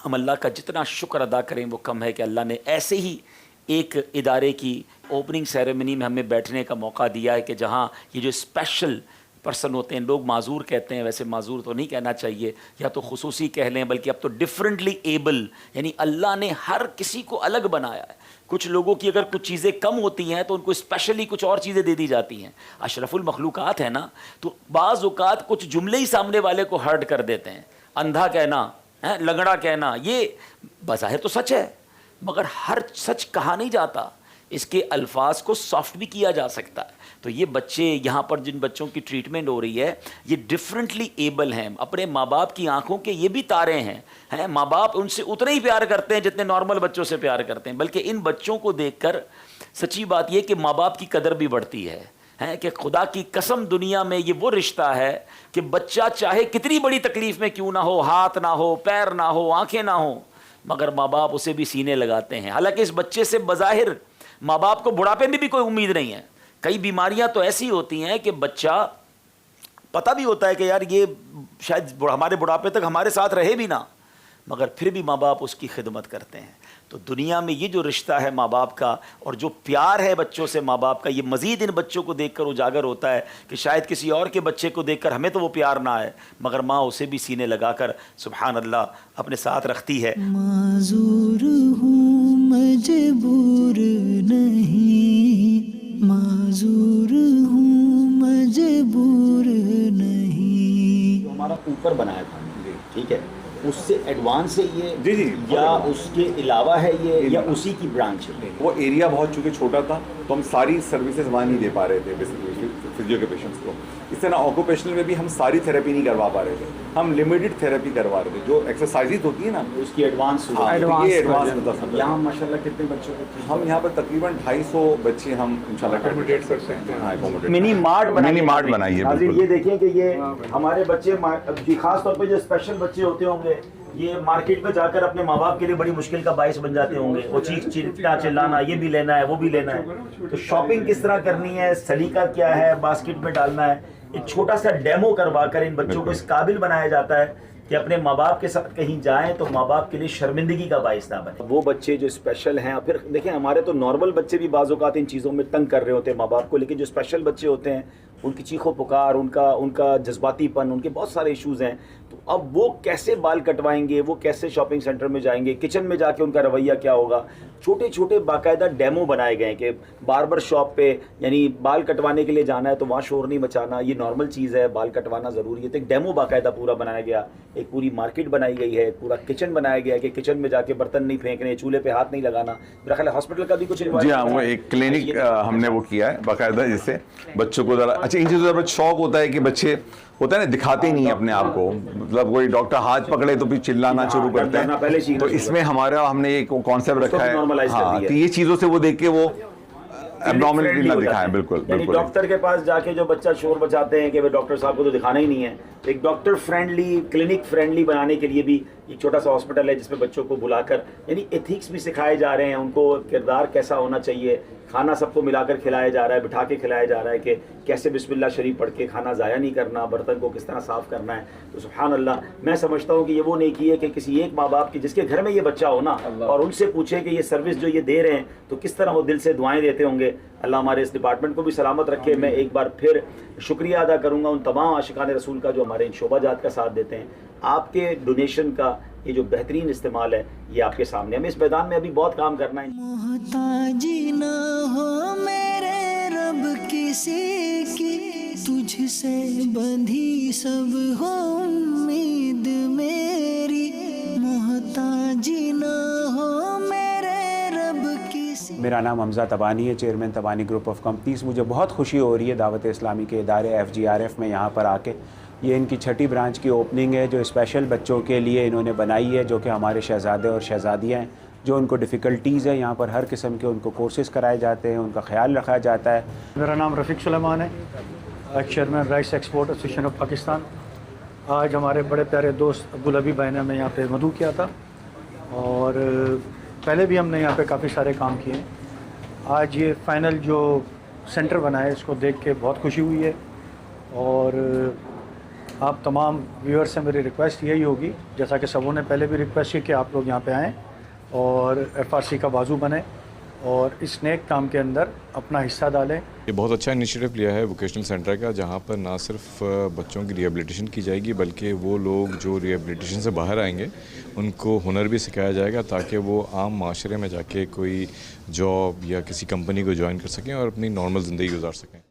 हम अल्लाह का जितना शुक्र अदा करें वो कम है कि अल्लाह ने ऐसे ही एक इदारे की ओपनिंग सेरेमनी में हमें बैठने का मौका दिया है कि जहाँ ये जो स्पेशल पर्सन होते हैं, लोग माजूर कहते हैं, वैसे माजूर तो नहीं कहना चाहिए, या तो खुसूसी कह लें, बल्कि अब तो डिफरेंटली एबल, यानी अल्लाह ने हर किसी को अलग बनाया है। कुछ लोगों की अगर कुछ चीज़ें कम होती हैं तो उनको स्पेशली कुछ और चीज़ें दे दी जाती हैं। अशरफुल मखलूक़ात है ना, तो बाज़ औक़ात कुछ जुमले ही सामने वाले को हर्ट कर देते हैं। अंधा कहना है, लंगड़ा कहना, ये बज़ाहिर तो सच है, मगर हर सच कहा नहीं जाता, इसके अल्फाज को सॉफ्ट भी किया जा सकता है। तो ये बच्चे यहाँ पर जिन बच्चों की ट्रीटमेंट हो रही है, ये डिफरेंटली एबल हैं, अपने माँ बाप की आंखों के ये भी तारे हैं। माँ बाप उनसे उतने ही प्यार करते हैं जितने नॉर्मल बच्चों से प्यार करते हैं, बल्कि इन बच्चों को देखकर सच्ची बात ये कि माँ बाप की कदर भी बढ़ती है कि खुदा की कसम दुनिया में ये वो रिश्ता है कि बच्चा चाहे कितनी बड़ी तकलीफ़ में क्यों ना हो, हाथ ना हो, पैर ना हो, आँखें ना हो, मगर माँ बाप उसे भी सीने लगाते हैं। हालांकि इस बच्चे से बज़ाहिर माँ बाप को बुढ़ापे में भी कोई उम्मीद नहीं है। कई बीमारियां तो ऐसी होती हैं कि बच्चा पता भी होता है कि यार ये शायद हमारे बुढ़ापे तक हमारे साथ रहे भी ना, मगर फिर भी माँ बाप उसकी खिदमत करते हैं। तो दुनिया में ये जो रिश्ता है माँ बाप का और जो प्यार है बच्चों से माँ बाप का, ये मज़ीद इन बच्चों को देखकर उजागर होता है कि शायद किसी और के बच्चे को देखकर हमें तो वो प्यार ना आए, मगर माँ उसे भी सीने लगाकर सुभान अल्लाह अपने साथ रखती है। माज़ूर हूँ मजबूर नहीं, माज़ूर हूँ मजबूर नहीं। जो हमारा ऊपर बनाया था, ठीक है, उससे एडवांस है ये जी या उसके अलावा है ये या उसी की ब्रांच है? वो एरिया बहुत चूँकि छोटा था तो हम सारी सर्विसेज वहाँ नहीं दे पा रहे थे बेसिकली फिजियो के पेशेंट्स को। इससे ना ऑक्यूपेशनल में भी हम सारी थेरेपी नहीं करवा पा रहे थे, हम लिमिटेड थेरेपी करवा रहे थे। जो एक्सरसाइजेज होती है ना उसकी एडवांस एडवांस बता सकते यहाँ माशाल्लाह कितने बच्चों को? हम यहाँ पर तकरीबन 250 बच्चे हम इंशाल्लाह अकोमोडेट करते हैं। मिनी मार्ट बनाई है। ये देखिए कि ये हमारे बच्चे खास तौर पे जो स्पेशल बच्चे होते होंगे, ये मार्केट में जाकर अपने माँ बाप के लिए बड़ी मुश्किल का बाइस बन जाते होंगे। वो चीखना चिल्लाना, ये भी लेना है, वो भी लेना है। तो शॉपिंग किस तरह करनी है, सलीका क्या है, बास्केट में डालना है, एक छोटा सा डेमो करवा कर इन बच्चों को इस काबिल बनाया जाता है कि अपने माँ बाप के साथ कहीं जाएं तो माँ बाप के लिए शर्मिंदगी का बाइस ना बने। वो बच्चे जो स्पेशल हैं, फिर देखें हमारे तो नॉर्मल बच्चे भी बाज़ औक़ात इन चीज़ों में तंग कर रहे होते हैं माँ बाप को, लेकिन जो स्पेशल बच्चे होते हैं उनकी चीखो पुकार, उनका जज्बातीपन, उनके बहुत सारे इश्यूज़ हैं। तो अब वो कैसे बाल कटवाएंगे, वो कैसे शॉपिंग सेंटर में जाएंगे, किचन में जाके उनका रवैया क्या होगा। छोटे छोटे बाकायदा डेमो बनाए गए हैं कि बार्बर शॉप पे यानी बाल कटवाने के लिए जाना है तो वहाँ शोर नहीं मचाना, ये नॉर्मल चीज़ है, बाल कटवाना ज़रूरी है। तो एक डेमो बाकायदा पूरा बनाया गया, एक पूरी मार्केट बनाई गई है, पूरा किचन बनाया गया है कि किचन में जाके बर्तन नहीं फेंकने, चूल्हे पे हाथ नहीं लगाना। मेरा ख्याल है हॉस्पिटल का भी कुछ जी हाँ, वो एक क्लिनिक हमने वो किया है बाकायदा, जिससे बच्चों को ज़रा अच्छा इन चीज़ों का शौक होता है कि बच्चे होता है ना दिखाते नहीं अपने आप को, मतलब कोई डॉक्टर हाथ पकड़े तो फिर चिल्लाना शुरू करते हैं। तो इसमें हमने एक कॉन्सेप्ट रखा है, हाँ, तो ये चीज़ों से वो देख के वो एब्नॉर्मलिटी ना दिखाएं। बिल्कुल बिल्कुल। डॉक्टर के पास जाके जो बच्चा शोर बचाते हैं कि भाई डॉक्टर साहब को तो दिखाना ही नहीं है, एक डॉक्टर फ्रेंडली, क्लिनिक फ्रेंडली बनाने के लिए भी एक छोटा सा हॉस्पिटल है जिसमें बच्चों को बुलाकर यानी एथिक्स भी सिखाए जा रहे हैं, उनको किरदार कैसा होना चाहिए, खाना सबको मिलाकर खिलाया जा रहा है, बिठा के खिलाया जा रहा है कि कैसे बिस्मिल्लाह शरीफ पढ़ के खाना ज़ाया नहीं करना, बर्तन को किस तरह साफ़ करना है। तो सुभान अल्लाह, मैं समझता हूँ कि ये वो नेकी है कि किसी एक माँ बाप की जिसके घर में ये बच्चा हो ना, और उनसे पूछे कि ये सर्विस जो ये दे रहे हैं तो किस तरह वो दिल से दुआएं देते होंगे। अल्लाह हमारे इस डिपार्टमेंट को भी सलामत रखे। मैं एक बार फिर शुक्रिया अदा करूँगा उन तमाम आशिकान रसूल का जो हमारे इन शोबाजात का साथ देते हैं। आपके डोनेशन का ये जो बेहतरीन इस्तेमाल है ये आपके सामने, हमें इस मैदान में अभी बहुत काम करना है। मोहताजी ना हो मेरे रब किसी की, तुझसे बंधी सब हो उम्मीद मेरी, मोहताजी ना हो मेरे रब किसी। मेरा नाम हमजा तबानी है, चेयरमैन तबानी ग्रुप ऑफ कंपनीज़। मुझे बहुत खुशी हो रही है दावत इस्लामी के इदारे FGRF में यहाँ पर आके। ये इनकी छठी ब्रांच की ओपनिंग है जो स्पेशल बच्चों के लिए इन्होंने बनाई है, जो कि हमारे शहज़ादे और शहज़ादियाँ हैं जो उनको डिफ़िकल्टीज़ है। यहाँ पर हर किस्म के उनको कोर्सेज़ कराए जाते हैं, उनका ख्याल रखा जाता है। मेरा नाम रफ़ीक सुलेमान है, chairman rice export association of Pakistan. आज हमारे बड़े प्यारे दोस्त अब्दुल हबीब भाई ने हमें यहाँ पे मदऊ किया था और पहले भी हमने यहाँ पे काफ़ी सारे काम किए। आज ये फ़ाइनल जो सेंटर बना है इसको देख के बहुत खुशी हुई है और आप तमाम व्यूअर्स से मेरी रिक्वेस्ट यही होगी, जैसा कि सबों ने पहले भी रिक्वेस्ट की, कि आप लोग यहाँ पे आएँ और FRC का बाजू बने और इस नेक काम के अंदर अपना हिस्सा डालें। ये बहुत अच्छा इनिशिएटिव लिया है वोकेशनल सेंटर का, जहाँ पर ना सिर्फ बच्चों की रिहेबिलिटेशन की जाएगी, बल्कि वो लोग जो रिहेबिलिटेशन से बाहर आएंगे उनको हुनर भी सिखाया जाएगा, ताकि वो आम माशरे में जाके कोई जॉब या किसी कंपनी को ज्वाइन कर सकें और अपनी नॉर्मल ज़िंदगी गुजार सकें।